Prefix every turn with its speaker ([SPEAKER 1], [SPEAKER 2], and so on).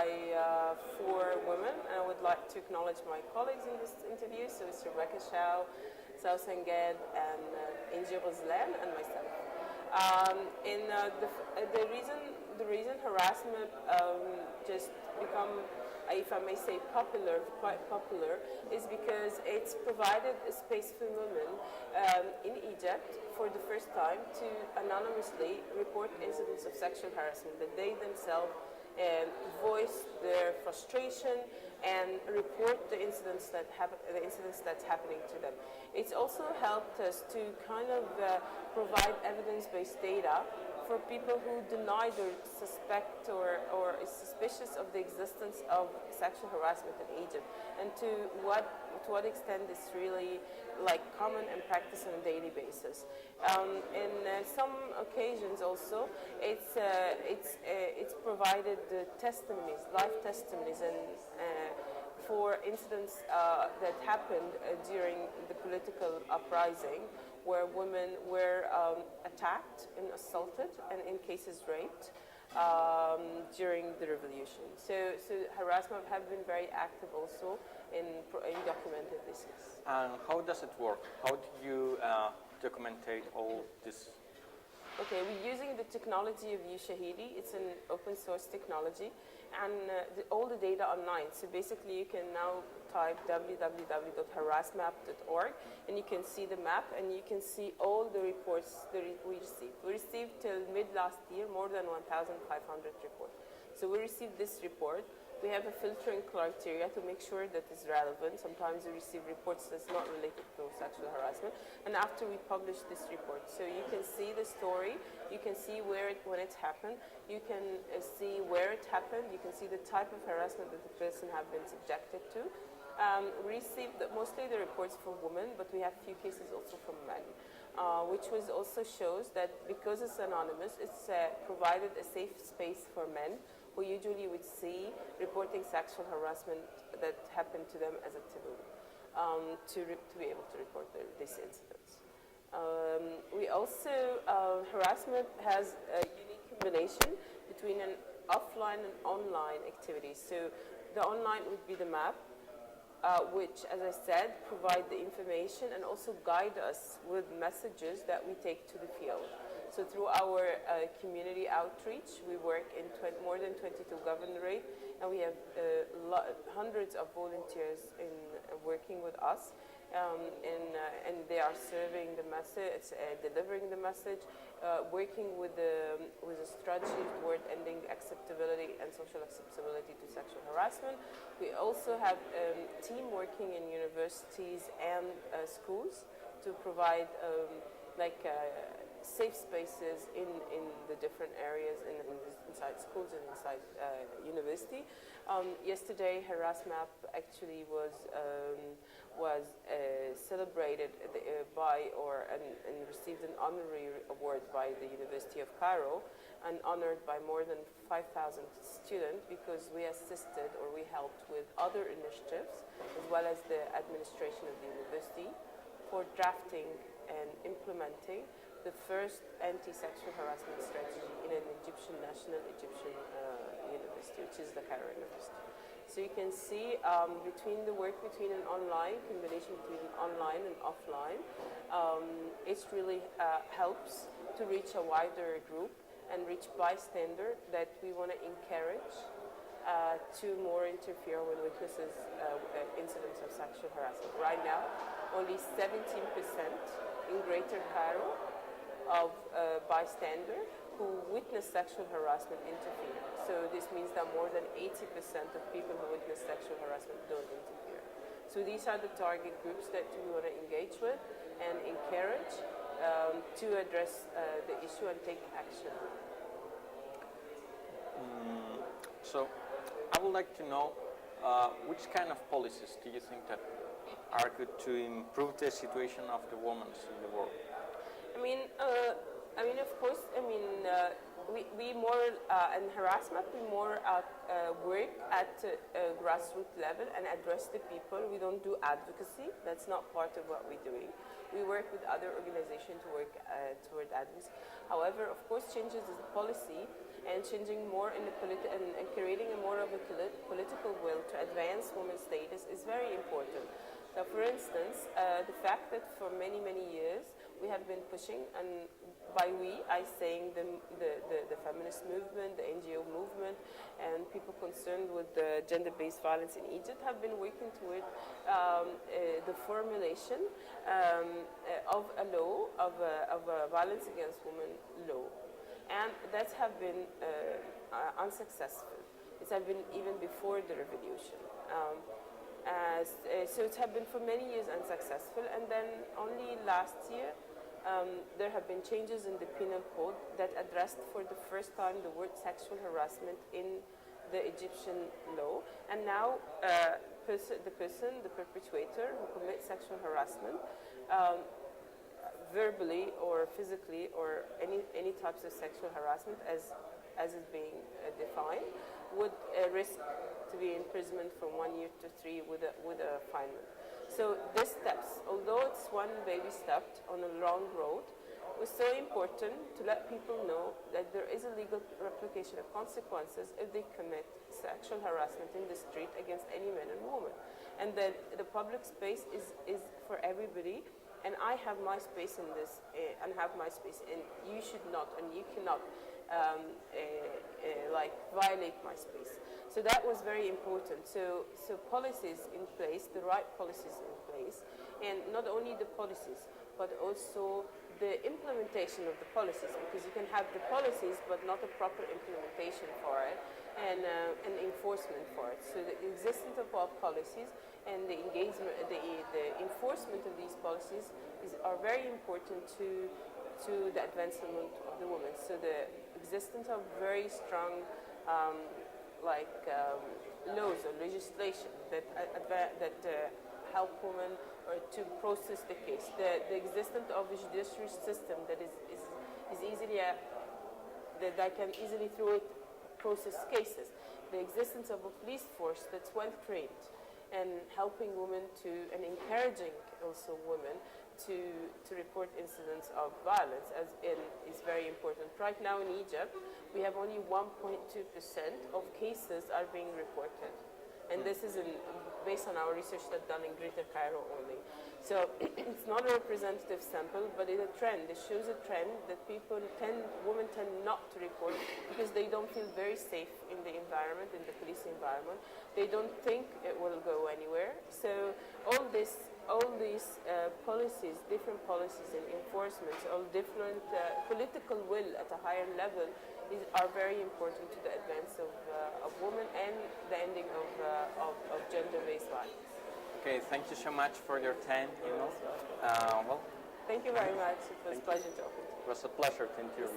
[SPEAKER 1] by 4 women, and I would like to acknowledge my colleagues in this interview, so it's Rebecca Shao, Sao Senged, and Inji Roslan, and myself. The reason HarassMap just become, if I may say, quite popular, is because it's provided a space for women in Egypt for the first time to anonymously report incidents of sexual harassment, that they themselves voice their frustration and report the incidents that's happening to them. It's also helped us to kind of provide evidence-based data for people who deny or suspect or is suspicious of the existence of sexual harassment in Egypt, and to what extent it's really like common and practiced on a daily basis. In some occasions also, it's provided testimonies, live testimonies, and for incidents that happened during the political uprising, where women were attacked and assaulted, and in cases raped during the revolution. So HarassMap have been very active also in documenting this.
[SPEAKER 2] And how does it work? How do you documentate all this?
[SPEAKER 1] Okay, we're using the technology of Ushahidi. It's an open source technology, and all the data online. So basically you can now type www.harassmap.org, and you can see the map, and you can see all the reports that we received. We received till mid last year more than 1,500 reports. So we received this report. We have a filtering criteria to make sure that it's relevant. Sometimes we receive reports that's not related to sexual harassment. And after we publish this report, so you can see the story, you can see when it happened, you can see where it happened, you can see the type of harassment that the person have been subjected to. We received mostly the reports for women, but we have few cases also from men, which also shows that because it's anonymous, it's provided a safe space for men who usually would see reporting sexual harassment that happened to them as a taboo, to be able to report these incidents. We also, HarassMap has a unique combination between an offline and online activity. So the online would be the map, which, as I said, provide the information and also guide us with messages that we take to the field. So through our community outreach, we work in more than 22 governorates, and we have hundreds of volunteers working with us, and they are serving the message, delivering the message, working with a strategy toward ending acceptability and social acceptability to sexual harassment. We also have team working in universities and schools to provide safe spaces in the different areas inside schools and inside university. Yesterday, HarassMap actually was celebrated and received an honorary award by the University of Cairo, and honored by more than 5,000 students, because we assisted or we helped with other initiatives as well as the administration of the university for drafting and implementing the first anti-sexual harassment strategy in an National Egyptian university, which is the Cairo University. So you can see between the work between an online, combination between online and offline, it really helps to reach a wider group and reach bystander that we want to encourage to more interfere when witnesses incidents of sexual harassment. Right now, only 17% in Greater Cairo of bystander who witness sexual harassment interfere. So this means that more than 80% of people who witness sexual harassment don't interfere. So these are the target groups that we want to engage with and encourage to address the issue and take action.
[SPEAKER 2] So I would like to know which kind of policies do you think that are good to improve the situation of the women in the world?
[SPEAKER 1] Of course, we more, in HarassMap, we more work at grassroots level and address the people. We don't do advocacy. That's not part of what we're doing. We work with other organizations to work toward advocacy. However, of course, changes in policy and changing more in the and creating a more of a political will to advance women's status is very important. So, for instance, the fact that for many, many years we have been pushing, and by we, I saying the feminist movement, the NGO movement, and people concerned with the gender-based violence in Egypt have been working toward the formulation of a law, of a violence against women law. And that have been unsuccessful. It has been even before the revolution. So it has been for many years unsuccessful, and then only last year there have been changes in the penal code that addressed for the first time the word sexual harassment in the Egyptian law. And now the perpetrator who commits sexual harassment, verbally or physically or any types of sexual harassment as is being defined, would risk to be imprisoned from 1 year to 3 with a fine. So these steps, although it's one baby step on a long road, was so important to let people know that there is a legal replication of consequences if they commit sexual harassment in the street against any man and woman, and that the public space is for everybody. And I have my space in this, and have my space, and you should not, and you cannot like violate my space. So that was very important. So policies in place, the right policies in place, and not only the policies, but also the implementation of the policies, because you can have the policies but not a proper implementation for it, and enforcement for it. So the existence of our policies and the engagement, the enforcement of these policies are very important to the advancement of the women. So the existence of very strong laws or legislation that help women or to process the case. The existence of a judiciary system that is easily that can easily through it process cases. The existence of a police force that's well trained and helping women and encouraging also women to report incidents of violence is very important. Right now in Egypt, we have only 1.2% of cases are being reported. And this is based on our research that's done in Greater Cairo only. So it's not a representative sample, but it's a trend. It shows a trend that women tend not to report because they don't feel very safe in the environment, in the police environment. They don't think it will go anywhere. So all these policies, different policies and enforcements, all different political will at a higher level are very important to the advance of women and the ending of gender-based violence.
[SPEAKER 2] Okay, thank you so much for your time, Amel.
[SPEAKER 1] Thank you very much. It was a pleasure talking to you.
[SPEAKER 2] It was a pleasure to interview you.